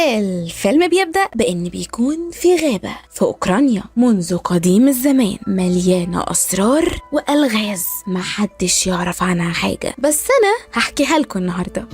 الفيلم بيبدأ بإن بيكون في غابة في أوكرانيا منذ قديم الزمان مليانة أسرار وألغاز محدش يعرف عنها حاجة، بس أنا هحكيها لكم النهاردة.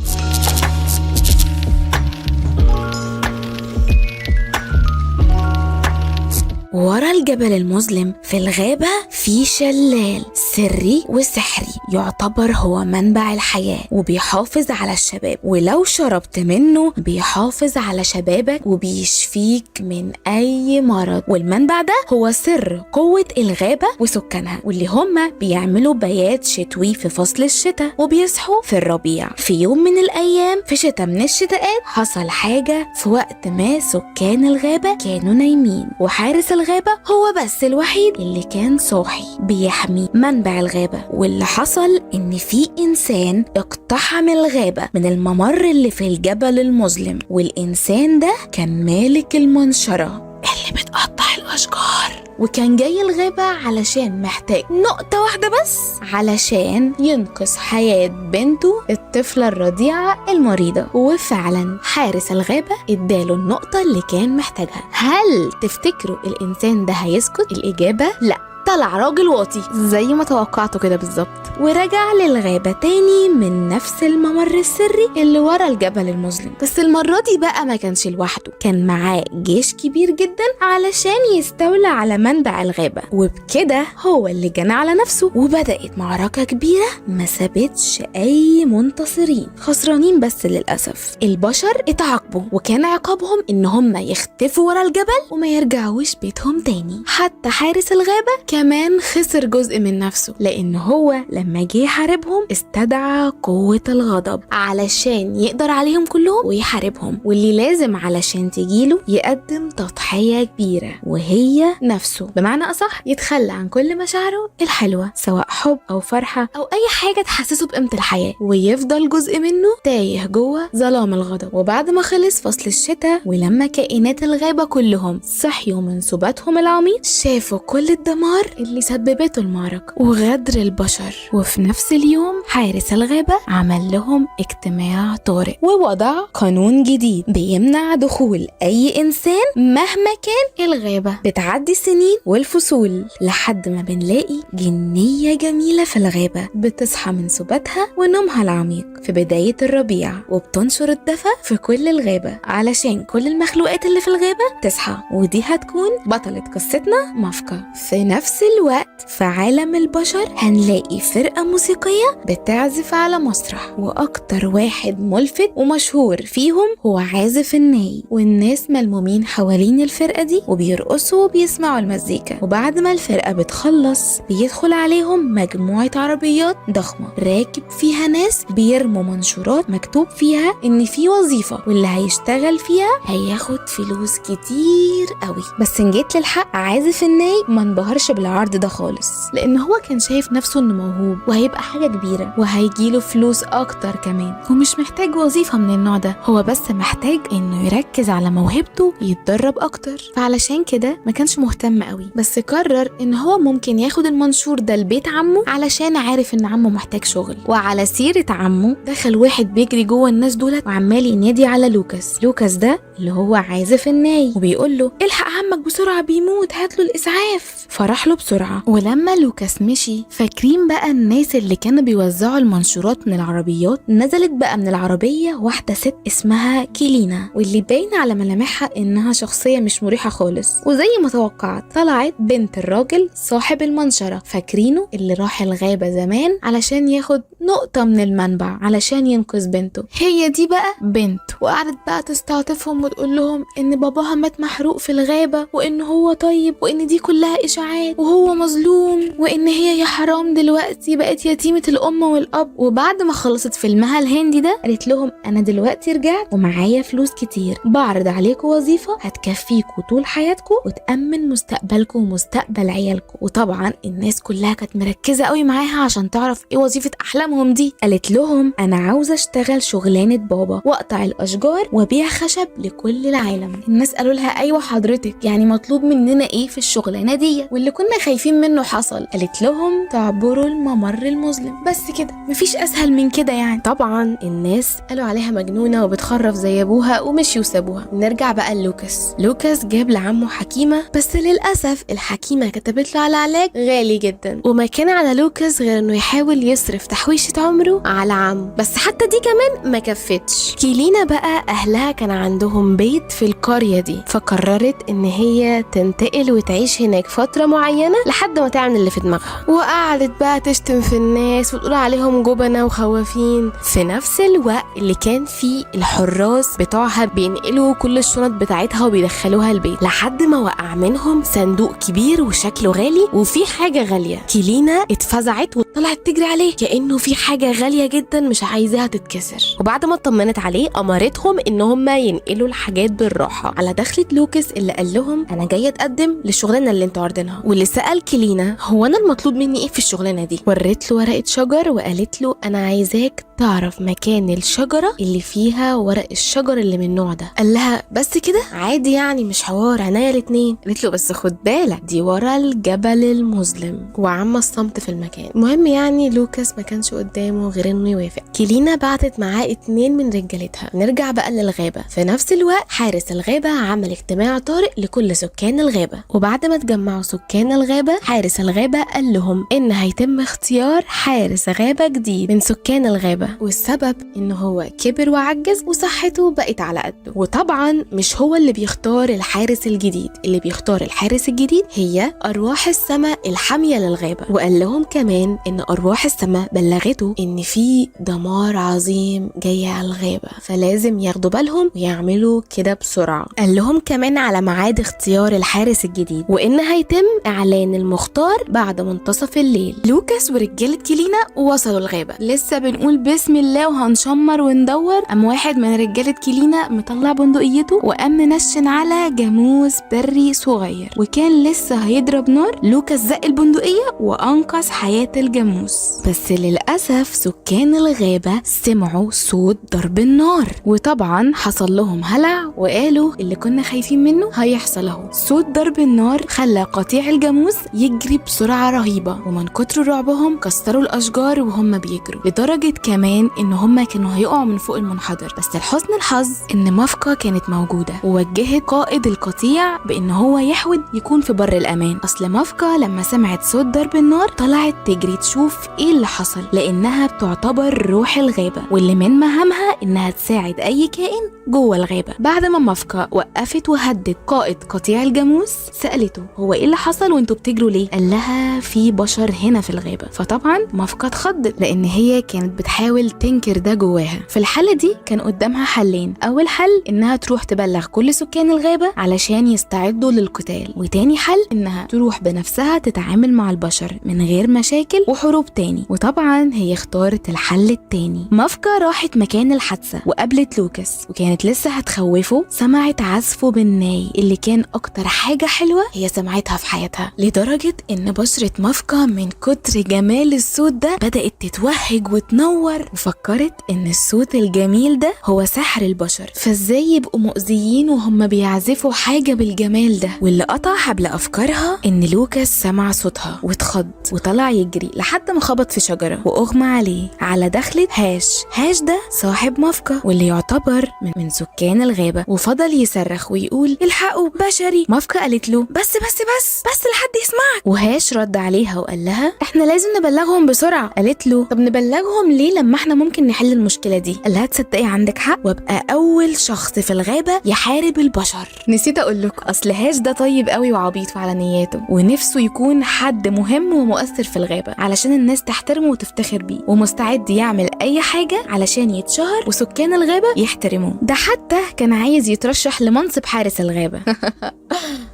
ورا الجبل المظلم في الغابة في شلال سري وسحري يعتبر هو منبع الحياة وبيحافظ على الشباب، ولو شربت منه بيحافظ على شبابك وبيشفيك من أي مرض. والمنبع ده هو سر قوة الغابة وسكانها، واللي هم بيعملوا بيات شتوي في فصل الشتاء وبيصحوا في الربيع. في يوم من الأيام في شتاء من الشتاءات حصل حاجة في وقت ما سكان الغابة كانوا نايمين، وحارس الغابة هو بس الوحيد اللي كان صاحي بيحمي منبع الغابة. واللي حصل إن في إنسان اقتحم الغابة من الممر اللي في الجبل المظلم، والإنسان ده كان مالك المنشرة اللي بتقطع الأشجار، وكان جاي الغابة علشان محتاج نقطة واحدة بس علشان ينقذ حياة بنته الطفلة الرضيعة المريضة. وفعلا حارس الغابة اداله النقطة اللي كان محتاجها. هل تفتكروا الإنسان ده هيسكت؟ الإجابة لا، طلع راجل واطي زي ما توقعته كده بالظبط، ورجع للغابة تاني من نفس الممر السري اللي ورا الجبل المظلم. بس المرة دي بقى ما كانش لوحده، كان معاه جيش كبير جدا علشان يستولى على منبع الغابة، وبكده هو اللي جنى على نفسه. وبدأت معركة كبيرة ما سابتش أي منتصرين، خسرانين بس للأسف. البشر اتعاقبوا وكان عقابهم إن هم يختفوا ورا الجبل وما يرجعوش بيتهم تاني. حتى حارس الغابة كمان خسر جزء من نفسه، لأن هو لما جه يحاربهم استدعى قوة الغضب علشان يقدر عليهم كلهم ويحاربهم، واللي لازم علشان تجيله يقدم تضحية كبيرة وهي نفسه، بمعنى أصح يتخلى عن كل مشاعره الحلوة سواء حب أو فرحة أو أي حاجة تحسسه بقيمة الحياة، ويفضل جزء منه تايه جوه ظلام الغضب. وبعد ما خلص فصل الشتاء ولما كائنات الغابة كلهم صحيوا من سباتهم العميق شافوا كل الدمار اللي سببته المعركة وغدر البشر. وفي نفس اليوم حارس الغابة عمل لهم اجتماع طارئ ووضع قانون جديد بيمنع دخول أي إنسان مهما كان الغابة. بتعدي السنين والفصول لحد ما بنلاقي جنية جميلة في الغابة بتصحى من سباتها ونومها العميق في بداية الربيع، وبتنشر الدفى في كل الغابة علشان كل المخلوقات اللي في الغابة تصحى. ودي هتكون بطلة قصتنا مفكة. في نفس الوقت في عالم البشر هنلاقي فرقة موسيقية بتعزف على مسرح، وأكتر واحد ملفت ومشهور فيهم هو عازف الناي، والناس ملمومين حوالين الفرقة دي وبيرقصوا وبيسمعوا المزيكا. وبعد ما الفرقة بتخلص بيدخل عليهم مجموعة عربيات ضخمة راكب فيها ناس بيرموا منشورات مكتوب فيها إن في وظيفة واللي هيشتغل فيها هياخد فلوس كتير قوي. بس إن جيت للحق عازف الناي ما انبهرش بالعرض ده خالص، لان هو كان شايف نفسه انه موهوب وهيبقى حاجه كبيره وهيجيله فلوس اكتر كمان، ومش محتاج وظيفه من النوع ده، هو بس محتاج انه يركز على موهبته يتدرب اكتر. فعلشان كده ما كانش مهتم قوي، بس قرر ان هو ممكن ياخد المنشور ده لبيت عمه علشان عارف ان عمه محتاج شغل. وعلى سيره عمه دخل واحد بيجري جوه الناس دولت وعمال ينادي على لوكاس ده اللي هو عازف الناي، وبيقول له الحق عمك بسرعه بيموت، هات له الاسعاف. فراح له بسرعه. ولما لوكاس مشي فاكرين بقى الناس اللي كانوا بيوزعوا المنشورات من العربيات، نزلت بقى من العربيه واحده ست اسمها كيلينا، واللي باين على ملامحها انها شخصيه مش مريحه خالص. وزي ما توقعت طلعت بنت الراجل صاحب المنشره، فاكرينه اللي راح الغابه زمان علشان ياخد نقطه من المنبع علشان ينقذ بنته. هي دي بقى بنت، وقعدت بقى تستعطفهم وتقول لهم ان باباها مات محروق في الغابه وان هو طيب وان دي كلها اشاعات وهو مظلوم، وان هي يا حرام دلوقتي بقت يتيمة الام والاب. وبعد ما خلصت فيلمها الهندي ده قالت لهم انا دلوقتي رجعت ومعايا فلوس كتير، بعرض عليكم وظيفة هتكفيكوا طول حياتكم وتأمن مستقبلكم ومستقبل عيالكم. وطبعا الناس كلها كانت مركزة قوي معاها عشان تعرف ايه وظيفة احلامهم احلامهم دي؟ قالت لهم انا عاوزة اشتغل شغلانة بابا واقطع الاشجار وابيع خشب لكل العالم. الناس قالوا لها ايوه حضرتك، يعني مطلوب مننا ايه في الشغلانة دي؟ واللي كنا خايفين منه حصل. قالت لهم تعبروا الممر المظلم. بس كده، مفيش اسهل من كده يعني. طبعا الناس قالوا عليها مجنونة وبتخرف زي ابوها ومشيوا وسابوها. نرجع بقى لوكاس. لوكاس جاب لعمه حكيمة، بس للأسف الحكيمة كتبت له على علاج غالي جدا، وما كان على لوكاس غير انه يحاول يصرف تحويشة عمره على عمه، بس حتى دي كمان ما كفتش. كيلينا بقى اهلها كان عندهم بيت في القرية دي، فقررت ان هي تنتقل وتعيش هناك فترة معينة لحد ما تعمل اللي في دماغها. وقعدت بقى تشتم في الناس وتقول عليهم جبنة وخوافين، في نفس الوقت اللي كان فيه الحراس بتوعها بينقلوا كل الشنط بتاعتها وبيدخلوها البيت، لحد ما وقع منهم صندوق كبير وشكله غالي وفي حاجة غالية. كيلينا اتفزعت وطلعت تجري عليه كأنه في حاجة غالية جدا مش عايزاها تتكسر، وبعد ما اطمنت عليه امرتهم ان هم ينقلوا الحاجات بالراحة. على دخلة لوكاس اللي قال لهم انا جاي اتقدم للشغلانة اللي انتوا عارضينها، واللي سأل كيلينا هو انا المطلوب مني ايه في الشغلانة دي. ورت له ورقة شجر وقالت له انا عايزاك تعرف مكان الشجرة اللي فيها ورق الشجر اللي من النوع ده. قال لها بس كده؟ عادي يعني مش حوار، عناية الاتنين. قالت له بس خد بالك دي ورا الجبل المظلم. وعم الصمت في المكان. المهم يعني لوكاس ما كانش قدامه غير انه يوافق. كيلينا بعتت معاه 2 من رجالتها. نرجع بقى للغابة. في نفس الوقت حارس الغابة عمل اجتماع طارئ لكل سكان الغابة، وبعد ما اتجمعوا سكان الغابة حارس الغابة قال لهم ان هيتم اختيار حارس غابة جديد من سكان الغابة، والسبب انه هو كبر وعجز وصحته بقت على قده. وطبعا مش هو اللي بيختار الحارس الجديد، اللي بيختار الحارس الجديد هي ارواح السماء الحامية للغابة. وقال لهم كمان ان ارواح السماء بلغته ان في دمار عظيم جاي على الغابة، فلازم ياخدوا بالهم ويعملوا كده بسرعة. قال لهم كمان على ميعاد اختيار الحارس الجديد، وان هيتم اعلان المختار بعد منتصف الليل. لوكاس ورجالة كيلينا وصلوا الغابة. لسه بنقول بسم الله وهنشمر وندور، قام واحد من رجالة كيلينا مطلع بندقيته وقام منشن على جاموس بري صغير، وكان لسه هيضرب نار. لوكاس زق البندقية وأنقذ حياة الجاموس. بس للأسف سكان الغابة سمعوا صوت ضرب النار، وطبعا حصل لهم هلع وقالوا اللي كنا خايفين منه هيحصل اهو. صوت ضرب النار خلى قطيع الجاموس يجري بسرعة رهيبة، ومن كتر رعبهم كسروا الأشجار وهم بيجروا، لدرجة كمان ان هم كانوا هيقعوا من فوق المنحدر. بس لحسن الحظ ان مافكا كانت موجودة ووجهت قائد القطيع بان هو يحود يكون في بر الامان. اصل مافكا لما سمعت صوت ضرب النار طلعت تجري تشوف ايه اللي حصل، لانها بتعتبر روح الغابة واللي من مهامها انها تساعد اي كائن جوه الغابة. بعد ما مافكا وقفت وهدت قائد قطيع الجاموس سألته هو ايه اللي حصل وانتوا بتجروا ليه؟ قال لها في بشر هنا في الغابة. فطبعا مافكا اتخضت لان هي كانت بتحاول تنكر ده جواها. في الحالة دي كان قدامها حلين. اول حل انها تروح تبلغ كل سكان الغابة علشان يستعدوا للقتال، وتاني حل انها تروح بنفسها تتعامل مع البشر من غير مشاكل وحروب تاني. وطبعا هي اختارت الحل التاني. مافكا راحت مكان الحادثة وقابلت لوكاس، وكانت لسه هتخوفه. سمعت عزفه بالناي اللي كان اكتر حاجة حلوة هي سمعتها في حياتها، لدرجة ان بشرة مافكا من كتر جمال الصوت ده بدأت تتوهج وتنور، وفكرت ان الصوت الجميل ده هو سحر البشر، فازاي يبقوا مؤذيين وهم بيعزفوا حاجة بالجمال ده. واللي قطع حبل افكارها ان لوكاس سمع صوتها واتخض وطلع يجري لحد ما خبط في شجرة واغمى عليه على دخلة هاش ده صاحب مافكا واللي يعتبر من سكان الغابة، وفضل يصرخ ويقول الحقوا بشري. مافكا قالت له بس لحد يسمعك. وهاش رد عليها وقال لها احنا لازم نبلغهم بسرعة. قالت له طب نبلغهم ليه لما احنا ممكن نحل المشكلة دي؟ قال لها تصدقي عندك حق، وابقى اول شخص في الغابة يحارب البشر. نسيت اقول لكم اصل هاش ده طيب قوي وعبيط على نياته، ونفسه يكون حد مهم ومؤثر في الغابة علشان الناس تحترمه وتفتخر بيه، ومستعد يعمل اي حاجة علشان يتشهر وسكان الغابة يحترموه. ده حتى كان عايز يترشح لمنصب حارس الغابة.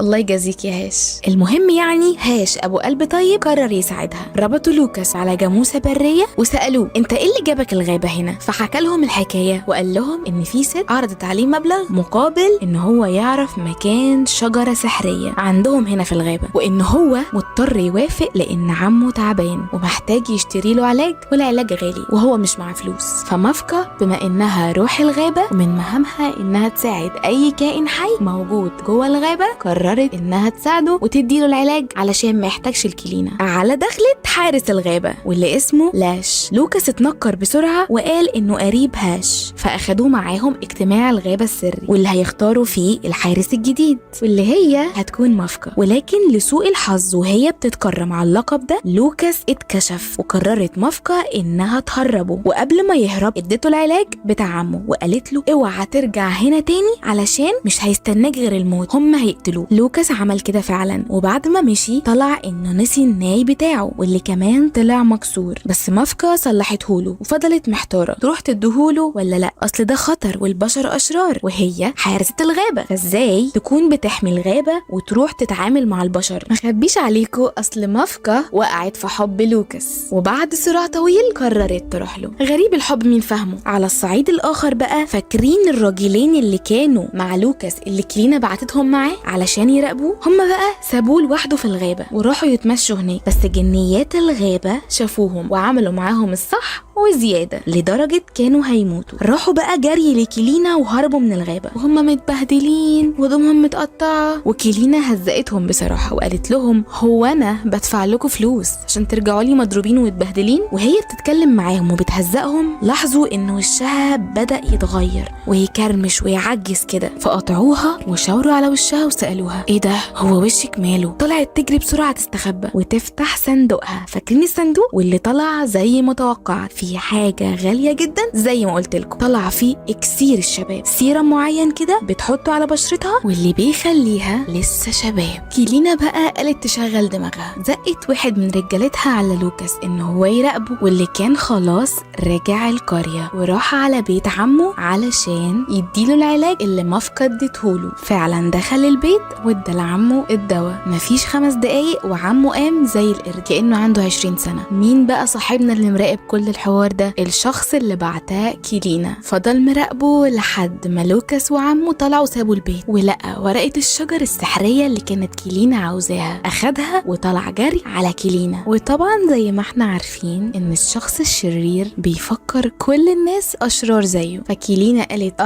الله يجازيك يا هاش. المهم يعني هاش ابو قلب طيب قرر يساعدها. ربطوا لوكاس على جاموسة برية وسألوه انت ايه اللي جابك الغابة هنا؟ فحكى لهم الحكاية وقال لهم ان في ست عرضت عليه مبلغ مقابل ان هو يعرف مكان شجرة سحرية عندهم هنا في الغابة، وان هو مضطر يوافق لان عمه تعبان ومحتاج يشتري له علاج العلاج، والعلاج غالي وهو مش معاه فلوس. فمافكا بما انها روح الغابة ومن مهامها انها تساعد اي كائن حي موجود جوه الغابة، قررت انها تساعده وتديله العلاج علشان ما يحتاجش الكلينة. على دخلت حارس الغابة واللي اسمه لاش. لوكاس اتنكر بسرعة وقال انه قريب هاش، فاخدوه معاهم اجتماع الغابة السري واللي هيختاروا فيه الحارس الجديد واللي هي هتكون مافكا. ولكن لسوء الحظ وهي بتتكرم على اللقب ده، لوكاس اتكشف وقررت مافكا انها تهربه، وقبل ما يهرب اديته العلاج بتاع عمه وقالت له اوعى ترجع هنا تاني علشان مش هيستناك غير الموت، هم هيقتلوه. لوكاس عمل كده فعلا، وبعد ما مشي طلع انه نسي الناي بتاعه واللي كمان طلع مكسور، بس مافكا صلحتهوله وفضلت محتاره تروح تديهوله ولا لا، اصل ده خطر والبشر اشرار وهي حارسة الغابة، فازاي تكون بتحمي الغابة وتروح تتعامل مع البشر؟ ما خبيش عليكو، اصل مافكا وقعت في حب لوكاس وبعد صراع طويل قررت تروح له. غريب الحب مين فاهمه. على الصعيد الاخر بقى، فاكرين الراجلين اللي كانوا مع لوكاس اللي كلينا بعتتهم معاه علشان يراقبوه؟ هم بقى سابوه لوحده في الغابة وراحوا يتمشوا هناك، بس جنيات الغابة شافوهم وعملوا معاهم الصح وزيادة لدرجة كانوا هيموتوا. راحوا بقى جري لكلينا وهربوا من الغابة وهم متبهدلين وهدومهم متقطعة، وكلينا هزقتهم بصراحة وقالت لهم هو أنا بدفع لكم فلوس عشان ترجعوا لي مضروبين ومتبهدلين؟ وهي بتتكلم معاهم وبتهزقهم لاحظوا إن وشها بدأ يتغير ويكرمش ويعجز كده، فقطعوها وشاوروا على وشها وسألوها ايه ده، هو وشك ماله؟ طلعت تجري بسرعة تستخبى وتفتح صندوقها. فاكرين الصندوق؟ واللي طلع زي ما توقعت فيه حاجة غالية جدا زي ما قلت لكم، طلع فيه اكسير الشباب، سيرم معين كده بتحطه على بشرتها واللي بيخليها لسه شباب. كيلينا بقى قالت تشغل دماغها، زقت واحد من رجالتها على لوكاس ان هو يراقبه، واللي كان خلاص رجع القرية وراح على بيت عمه علشان يديله العلاج اللي مافكا اديتهوله. فعلا دخل البيت وادى لعمه الدواء، مفيش 5 دقايق وعمه قام زي القرد كأنه عنده 20 سنة. مين بقى صاحبنا اللي مراقب كل الحوار ده؟ الشخص اللي بعتاه كيلينا. فضل مراقبه لحد ما لوكاس وعمه طلعوا سابوا البيت ولقى ورقة الشجر السحرية اللي كانت كيلينا عاوزاها، اخدها وطلع جري على كيلينا. وطبعا زي ما احنا عارفين ان الشخص الشرير بيفكر كل الناس اشرار زيه، فكيلينا قالت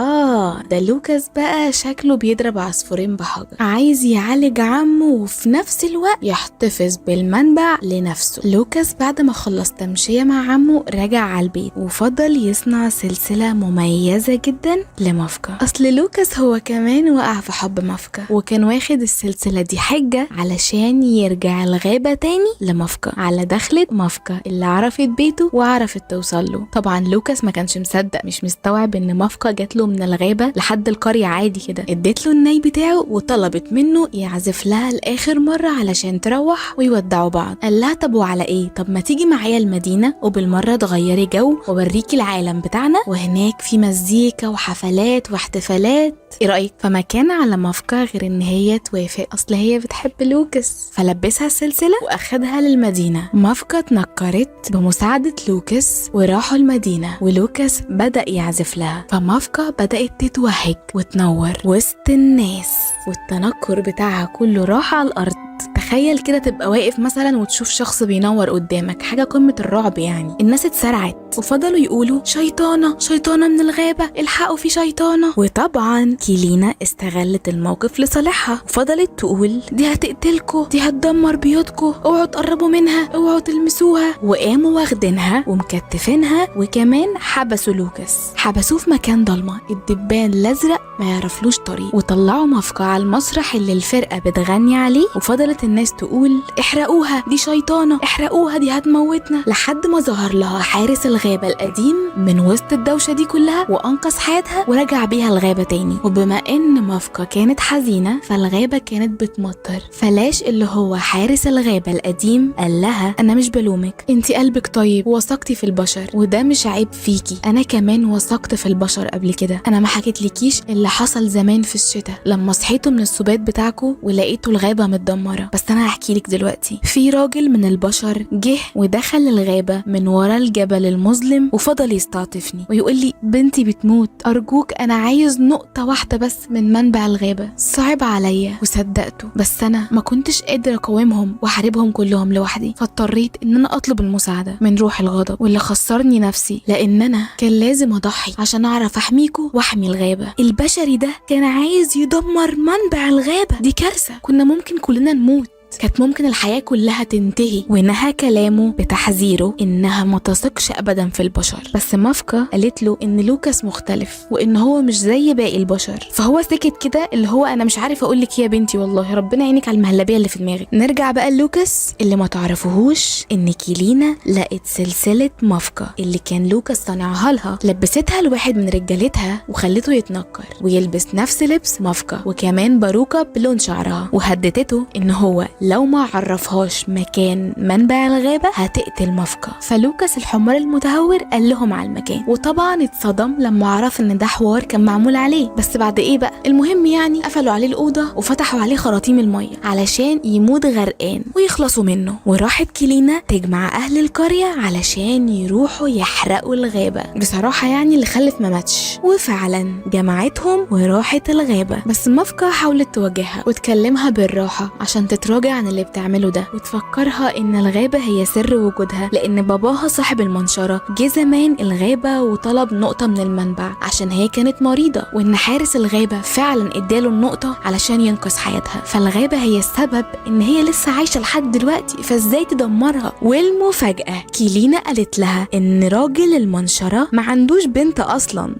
ده لوكاس بقى شكله بيضرب عصفورين بحجر، عايز يعالج عمه وفي نفس الوقت يحتفظ بالمنبع لنفسه. لوكاس بعد ما خلص تمشية مع عمه رجع على البيت وفضل يصنع سلسلة مميزة جدا لمافكا. اصل لوكاس هو كمان وقع في حب مافكا وكان واخد السلسلة دي حجة علشان يرجع الغابة تاني لمافكا على دخلة مافكا اللي عرفت بيته وعرفت توصل له. طبعا لوكاس ما كانش مصدق، مش مستوعب ان مافكا جات له من الغابة لحد القرية عادي كده. اديت له الناي بتاعه وطلبت منه يعزف لها لاخر مرة علشان تروح ويودعوا بعض. قال لها طب وعلى ايه؟ طب ما تيجي معايا المدينة وبالمرة تغيري جو ووريكي العالم بتاعنا، وهناك في مزيكا وحفلات واحتفالات، ايه رأيك؟ فما كان على مافكا غير ان هي توافق، اصل هي بتحب لوكاس، فلبسها السلسلة واخدها للمدينة. مافكا اتنكرت بمساعدة لوكاس وراحوا المدينة ولوكاس بدأ يعزف لها، فمافكا بدأت تتوهج وتنور وسط الناس والتنكر بتاعها كله راح على الأرض. تخيل كده تبقى واقف مثلا وتشوف شخص بينور قدامك، حاجة قمة الرعب يعني. الناس اتسرعت وفضلوا يقولوا شيطانة شيطانة من الغابة، الحقوا في شيطانة. وطبعا كيلينا استغلت الموقف لصالحها وفضلت تقول دي هتقتلكوا، دي هتدمر بيوتكوا، اوعوا تقربوا منها، اوعوا تلمسوها. وقاموا واخدينها ومكتفينها وكمان حبسوا لوكاس، حبسوه في مكان ضلمة الدبان الازرق ما يعرفلوش طريق، وطلعوا مافكا على المسرح اللي الفرقة بتغني عليه، وفضلت الناس تقول احرقوها دي شيطانة، احرقوها دي هتموتنا، لحد ما ظهر لها حارس الغابة القديم من وسط الدوشة دي كلها وانقذ حياتها ورجع بيها الغابة تاني. وبما ان مافكا كانت حزينة فالغابة كانت بتمطر، فلاش اللي هو حارس الغابة القديم قال لها انا مش بلومك، انتي قلبك طيب ووثقتي في البشر وده مش عيب فيكي، انا كمان وثقت في البشر قبل كده، انا ما حكيتلكيش اللي حصل زمان في الشتاء لما صحيتوا من السبات بتاعكوا ولقيتوا الغابة متدمرة، بس بس انا هحكيلك دلوقتي. في راجل من البشر جه ودخل الغابة من ورا الجبل المظلم وفضل يستعطفني ويقول لي بنتي بتموت، ارجوك انا عايز نقطة واحدة بس من منبع الغابة. صعب عليا وصدقته، بس انا ما كنتش قادر اقاومهم واحاربهم كلهم لوحدي، فاضطريت ان انا اطلب المساعدة من روح الغضب، واللي خسرني نفسي لان انا كان لازم اضحي عشان اعرف احميكوا واحمي الغابة. البشري ده كان عايز يدمر منبع الغابة، دي كارثة، كنا ممكن كلنا نموت، كانت ممكن الحياة كلها تنتهي. ونهى كلامه بتحذيره إنها ما تثقش أبدا في البشر. بس مافكا قالت له إن لوكاس مختلف وإن هو مش زي باقي البشر، فهو سكت كده اللي هو أنا مش عارف أقولك يا بنتي، والله ربنا يعينك على المهلبية اللي في دماغك. نرجع بقى لوكاس. اللي ما تعرفوهوش إن كيلينا لقت سلسلة مافكا اللي كان لوكاس صنعها لها، لبستها لواحد من رجالتها وخلته يتنكر ويلبس نفس لبس مافكا وكمان باروكة بلون شعرها، وهددته إن هو لو ما عرفهاش مكان منبع الغابة هتقتل مافكا. فلوكاس الحمار المتهور قال لهم على المكان، وطبعا اتصدم لما عرف ان ده حوار كان معمول عليه. بس بعد ايه بقى؟ المهم يعني قفلوا عليه الأوضة وفتحوا عليه خراطيم المية علشان يموت غرقان ويخلصوا منه. وراحت كيلينا تجمع أهل القرية علشان يروحوا يحرقوا الغابة. بصراحة يعني اللي خلف ما ماتش، وفعلا جمعتهم وراحت الغابة. بس مافكا حاولت توجهها وتكلمها بالراحة عشان تتراجع عن اللي بتعمله ده، وتفكرها ان الغابة هي سر وجودها، لان باباها صاحب المنشرة جه زمان الغابة وطلب نقطة من المنبع عشان هي كانت مريضة، وان حارس الغابة فعلا اداله النقطة علشان ينقذ حياتها. فالغابة هي السبب ان هي لسه عايشة لحد دلوقتي، فازاي تدمرها؟ والمفاجأة كيلينا قالت لها ان راجل المنشرة ما عندوش بنت اصلا،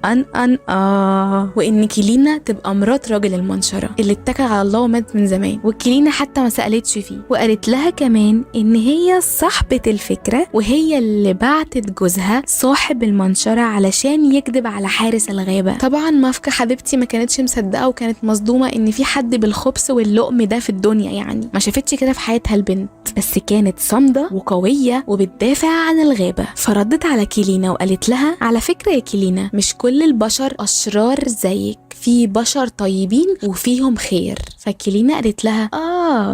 وان كيلينا تبقى مرات راجل المنشرة اللي اتكل على الله ومات من زمان. وكيلينا حتى ما سألتش فيه، وقالت لها كمان ان هي صاحبة الفكرة وهي اللي بعتت جوزها صاحب المنشرة علشان يكذب على حارس الغابة. طبعا مافكا حبيبتي ما كانتش مصدقة وكانت مصدومة ان في حد بالخبث واللقم ده في الدنيا، يعني ما شافتش كده في حياتها البنت، بس كانت صامدة وقوية وبتدافع عن الغابة. فردت على كيلينا وقالت لها على فكرة يا كيلينا، مش كل البشر أشرار زيك، في بشر طيبين وفيهم خير. فكيلينا قالت لها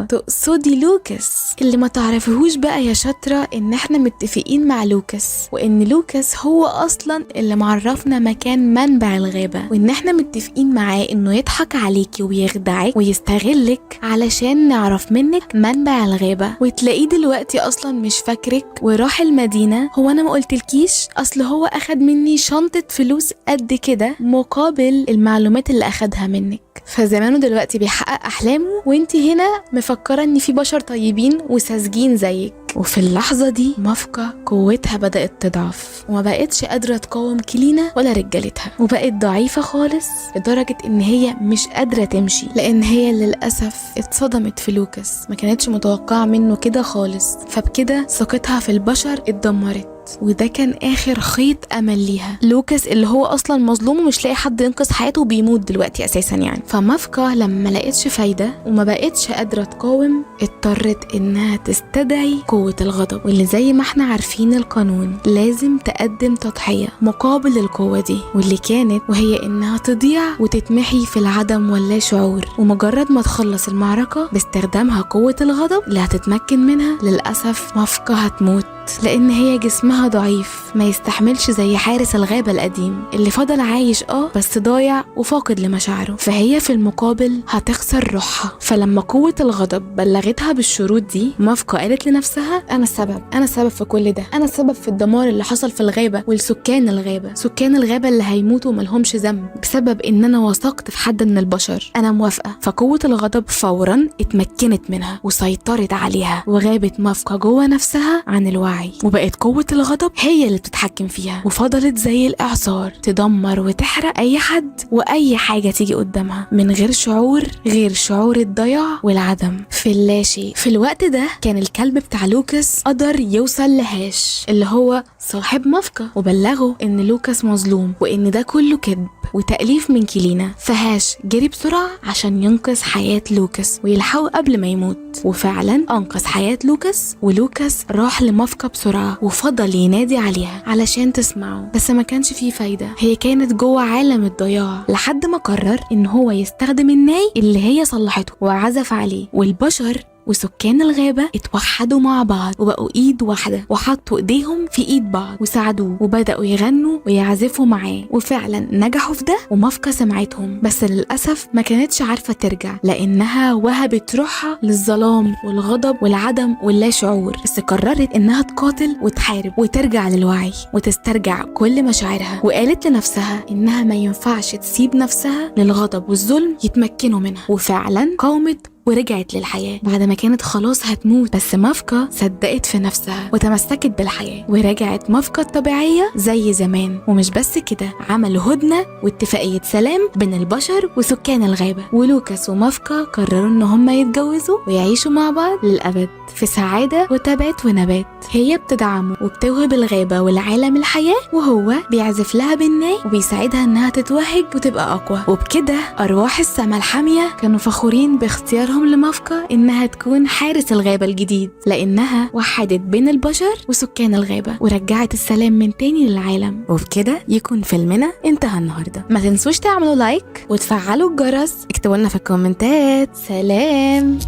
تقصدي لوكاس. اللي ما تعرفهوش بقى يا شاطرة ان احنا متفقين مع لوكاس، وان لوكاس هو اصلا اللي معرفنا مكان منبع الغابة، وان احنا متفقين معاه انه يضحك عليكي ويخدعك ويستغلك علشان نعرف منك منبع الغابة، وتلاقيه دلوقتي اصلا مش فاكرك وراح المدينة. هو انا ما قلتلكيش؟ اصل هو اخد مني شنطة فلوس قد كده مقابل المعلومات اللي اخدها منك، فزمانه دلوقتي بيحقق احلامه وانتي هنا مفكرة ان في بشر طيبين وساذجين زيك. وفي اللحظة دي مافكا قوتها بدأت تضعف وما بقتش قادرة تقاوم كيلينا ولا رجالتها، وبقت ضعيفة خالص لدرجة ان هي مش قادرة تمشي، لان هي للأسف اتصدمت في لوكاس، ما كانتش متوقعة منه كده خالص، فبكده ثقتها في البشر اتدمرت. وده كان اخر خيط امل ليها. لوكاس اللي هو اصلا مظلوم ومش لاقي حد ينقذ حياته وبيموت دلوقتي اساسا يعني. فمافكا لما لقيتش فايده وما بقتش قادره تقاوم، اضطرت انها تستدعي قوه الغضب، واللي زي ما احنا عارفين القانون لازم تقدم تضحيه مقابل القوه دي، واللي كانت وهي انها تضيع وتتمحي في العدم ولا شعور. ومجرد ما تخلص المعركه باستخدامها قوه الغضب اللي هتتمكن منها، للاسف مافكا هتموت، لان هي جسمها ضعيف ما يستحملش زي حارس الغابة القديم اللي فضل عايش بس ضايع وفاقد لمشاعره. فهي في المقابل هتخسر روحها. فلما قوة الغضب بلغتها بالشروط دي، مافكا قالت لنفسها انا السبب في كل ده، انا السبب في الدمار اللي حصل في الغابة والسكان الغابة، سكان الغابة اللي هيموتوا ملهمش ذنب بسبب ان انا وثقت في حد من البشر، انا موافقة. فقوة الغضب فورا اتمكنت منها وسيطرت عليها، وغابت مافكا جوه نفسها عن الوعي، وبقت قوة الغضب هي اللي بتتحكم فيها، وفضلت زي الإعصار تدمر وتحرق أي حد وأي حاجة تيجي قدامها من غير شعور غير شعور الضياع والعدم في اللاشيء. في الوقت ده كان الكلب بتاع لوكاس قدر يوصل لهاش اللي هو صاحب مافكا، وبلغه إن لوكاس مظلوم وإن ده كله كذب وتأليف من كيلينا. فهاش جري بسرعة عشان ينقذ حياة لوكاس ويلحقه قبل ما يموت، وفعلا أنقذ حياة لوكاس. ولوكاس راح لمافكا بسرعة وفضل ينادي عليها علشان تسمعه، بس ما كانش فيه فايدة، هي كانت جوه عالم الضياع، لحد ما قرر إن هو يستخدم الناي اللي هي صلحته وعزف عليه، والبشر وسكان الغابة اتوحدوا مع بعض وبقوا ايد واحدة وحطوا ايديهم في ايد بعض وساعدوه وبدأوا يغنوا ويعزفوا معاه، وفعلا نجحوا في ده ومافكا سمعتهم، بس للأسف ما كانتش عارفة ترجع لأنها وهبت روحها للظلام والغضب والعدم واللا شعور، بس قررت إنها تقاتل وتحارب وترجع للوعي وتسترجع كل مشاعرها، وقالت لنفسها إنها ما ينفعش تسيب نفسها للغضب والظلم يتمكنوا منها، وفعلا قاومت ورجعت للحياة بعد ما كانت خلاص هتموت، بس مافكا صدقت في نفسها وتمسكت بالحياة ورجعت مافكا الطبيعية زي زمان. ومش بس كده، عملوا هدنة واتفاقية سلام بين البشر وسكان الغابة، ولوكاس ومافكا قرروا ان هم يتجوزوا ويعيشوا مع بعض للأبد في سعادة وتبات ونبات. هي بتدعمه وبتوهب الغابة والعالم الحياة، وهو بيعزف لها بالناي وبيساعدها انها تتوهج وتبقى أقوى. وبكده أرواح السما الحامية كانوا فخورين باختيارهم لمافكا إنها تكون حارس الغابة الجديد، لأنها وحدت بين البشر وسكان الغابة ورجعت السلام من تاني للعالم. وبكده يكون فيلمنا انتهى النهاردة. ما تنسوش تعملوا لايك وتفعلوا الجرس، اكتبوا لنا في الكومنتات. سلام.